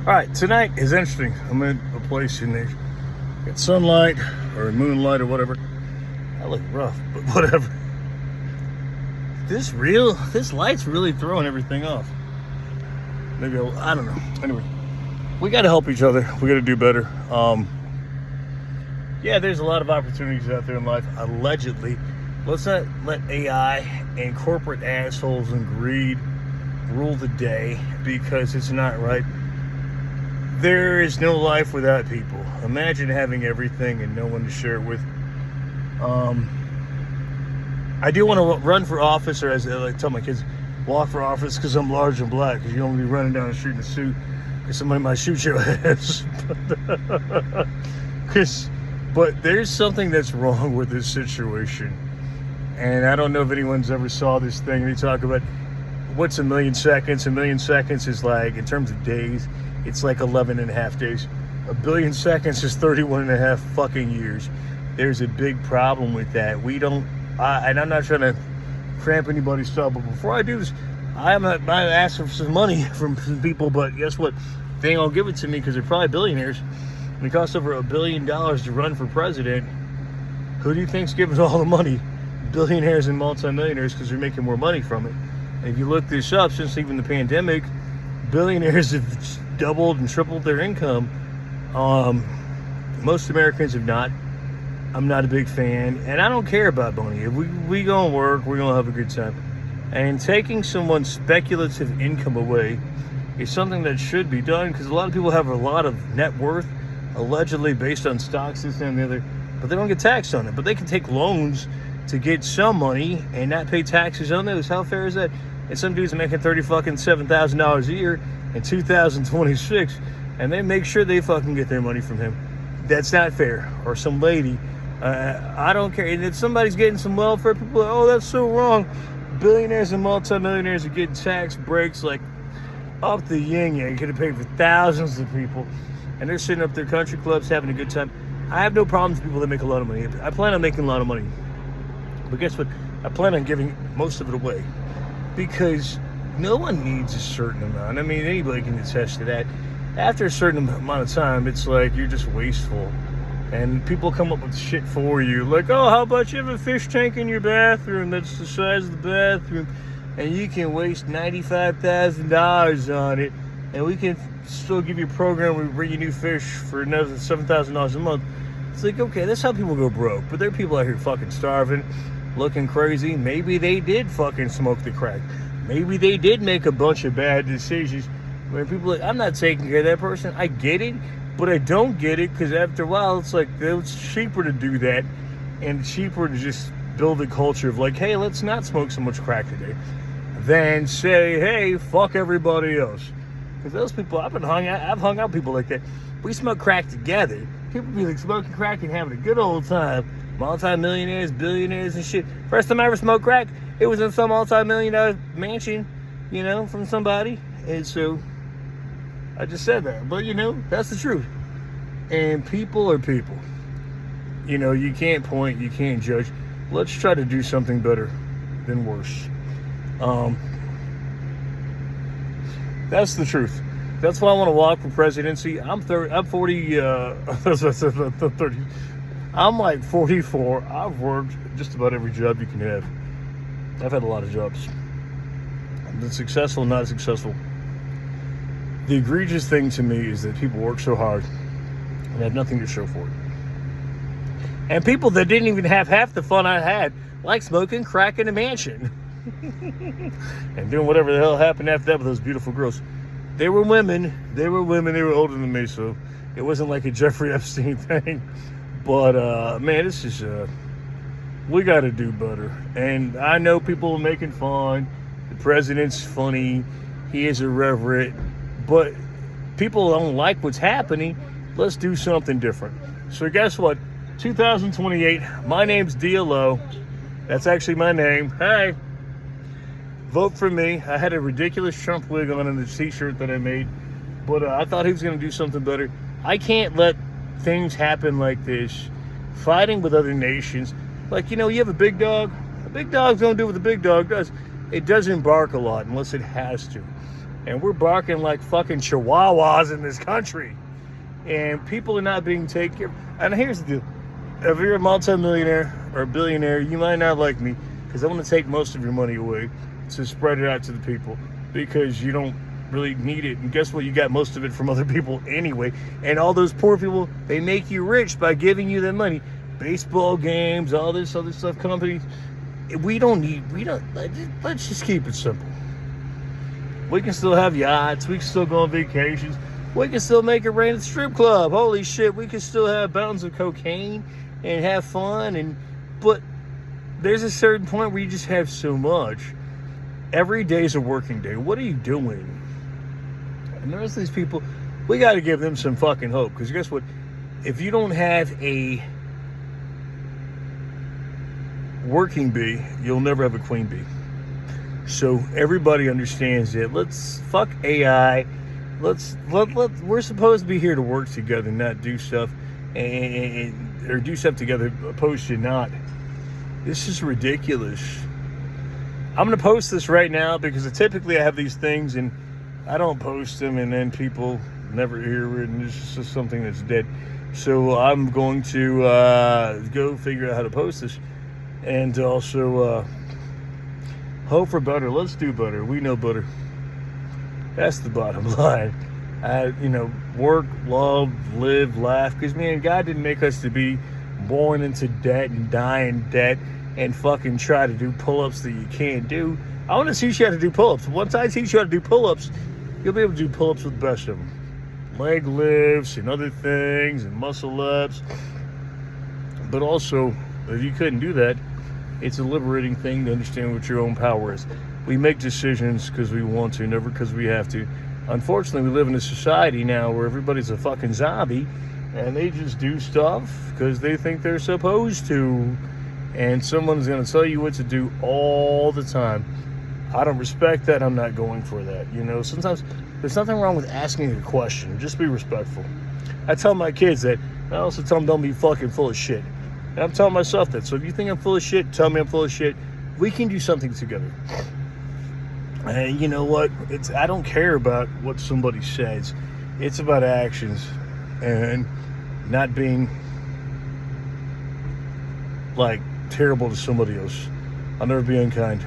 All right, tonight is interesting. I'm in a place in there. Got sunlight or moonlight or whatever. I look rough, but whatever. This light's really throwing everything off. Maybe I don't know. Anyway, we got to help each other. We got to do better. Yeah, there's a lot of opportunities out there in life. Allegedly, let's not let AI and corporate assholes and greed rule the day, because it's not right. There is no life without people. Imagine having everything and no one to share it with. I do want to run for office, or as I like tell my kids, walk for office, because I'm large and black. Because you don't be running down the street in a suit, because somebody might shoot your ass. But there's something that's wrong with this situation. And I don't know if anyone's ever saw this thing. They talk about what's a million seconds. A million seconds is like, in terms of days, it's like 11 and a half days. A billion seconds is 31 and a half fucking years. There's a big problem with that. And I'm not trying to cramp anybody's stuff, but before I do this, I'm asking for some money from some people, but guess what? They ain't gonna give it to me because they're probably billionaires. And it costs over $1 billion to run for president. Who do you think's giving all the money? Billionaires and multimillionaires, because they're making more money from it. And if you look this up, since even the pandemic, billionaires have doubled and tripled their income. Most Americans have not. I'm not a big fan, and I don't care about money. If we gonna work, we're gonna have a good time. And taking someone's speculative income away is something that should be done, because a lot of people have a lot of net worth, allegedly based on stocks, this and the other, but they don't get taxed on it. But they can take loans to get some money and not pay taxes on those. How fair is that? And some dudes are making $37,000 a year in 2026, and they make sure they fucking get their money from him. That's not fair. Or some lady, I don't care. And if somebody's getting some welfare, people are, oh, that's so wrong. Billionaires and multimillionaires are getting tax breaks like up the yin-yang. You could have paid for thousands of people, and they're sitting up their country clubs having a good time. I have no problems with people that make a lot of money. I plan on making a lot of money. But guess what? I plan on giving most of it away, because no one needs a certain amount. I mean, anybody can attest to that. After a certain amount of time, it's like you're just wasteful. And people come up with shit for you. Like, oh, how about you have a fish tank in your bathroom that's the size of the bathroom, and you can waste $95,000 on it, and we can still give you a program where we bring you new fish for another $7,000 a month. It's like, okay, that's how people go broke. But there are people out here fucking starving, looking crazy. Maybe they did fucking smoke the crack. Maybe they did make a bunch of bad decisions. When people are like, I'm not taking care of that person. I get it, but I don't get it, because after a while, it's like, it's cheaper to do that, and cheaper to just build a culture of like, hey, let's not smoke so much crack today, than say, hey, fuck everybody else. Because those people, I've hung out with people like that. We smoke crack together. People be like smoking crack and having a good old time. Multi-millionaires, billionaires and shit. First time I ever smoked crack, it was in some multi-million-dollar mansion, from somebody. And so I just said that. But, that's the truth. And people are people. You can't point, you can't judge. Let's try to do something better than worse. That's the truth. That's why I want to walk for presidency. I'm 40, 30. I'm like 44. I've worked just about every job you can have. I've had a lot of jobs. I've been successful, not successful. The egregious thing to me is that people work so hard and have nothing to show for it. And people that didn't even have half the fun I had, like smoking crack in a mansion. And doing whatever the hell happened after that with those beautiful girls. They were women. They were older than me, so it wasn't like a Jeffrey Epstein thing. But, man, this is, we got to do better. And I know people are making fun. The president's funny. He is irreverent. But people don't like what's happening. Let's do something different. So guess what? 2028, my name's DLO. That's actually my name. Hey, vote for me. I had a ridiculous Trump wig on in the t-shirt that I made, but I thought he was going to do something better. I can't let things happen like this, fighting with other nations. Like, you have a big dog. A big dog's going to do what the big dog does. It doesn't bark a lot unless it has to. And we're barking like fucking chihuahuas in this country. And people are not being taken care of. And here's the deal. If you're a multimillionaire or a billionaire, you might not like me because I want to take most of your money away to spread it out to the people because you don't really need it. And guess what? You got most of it from other people anyway. And all those poor people, they make you rich by giving you that money. Baseball games, all this other stuff, companies. Let's just keep it simple. We can still have yachts. We can still go on vacations. We can still make it rain at the strip club. Holy shit, we can still have mountains of cocaine and have fun. But there's a certain point where you just have so much. Every day's a working day. What are you doing? And the rest of these people, we got to give them some fucking hope. Because guess what? If you don't have a working bee, you'll never have a queen bee. So everybody understands that. Let's fuck AI. We're supposed to be here to work together, not do stuff or do stuff together opposed to not. This is ridiculous. I'm gonna post this right now because typically I have these things and I don't post them and then people never hear it and it's just something that's dead. So I'm going to go figure out how to post this and also hope for better. Let's do better. We know better. That's the bottom line. Work, love, live, laugh. Because, man, God didn't make us to be born into debt and die in debt and fucking try to do pull-ups that you can't do. I want to teach you how to do pull-ups. Once I teach you how to do pull-ups, you'll be able to do pull-ups with the best of them. Leg lifts and other things and muscle ups. But also, if you couldn't do that, it's a liberating thing to understand what your own power is. We make decisions because we want to, never because we have to. Unfortunately, we live in a society now where everybody's a fucking zombie and they just do stuff because they think they're supposed to. And someone's going to tell you what to do all the time. I don't respect that. I'm not going for that. Sometimes there's nothing wrong with asking a question. Just be respectful. I tell my kids that. I also tell them don't be fucking full of shit. And I'm telling myself that. So if you think I'm full of shit, tell me I'm full of shit. We can do something together. And you know what? I don't care about what somebody says. It's about actions and not being like terrible to somebody else. I'll never be unkind.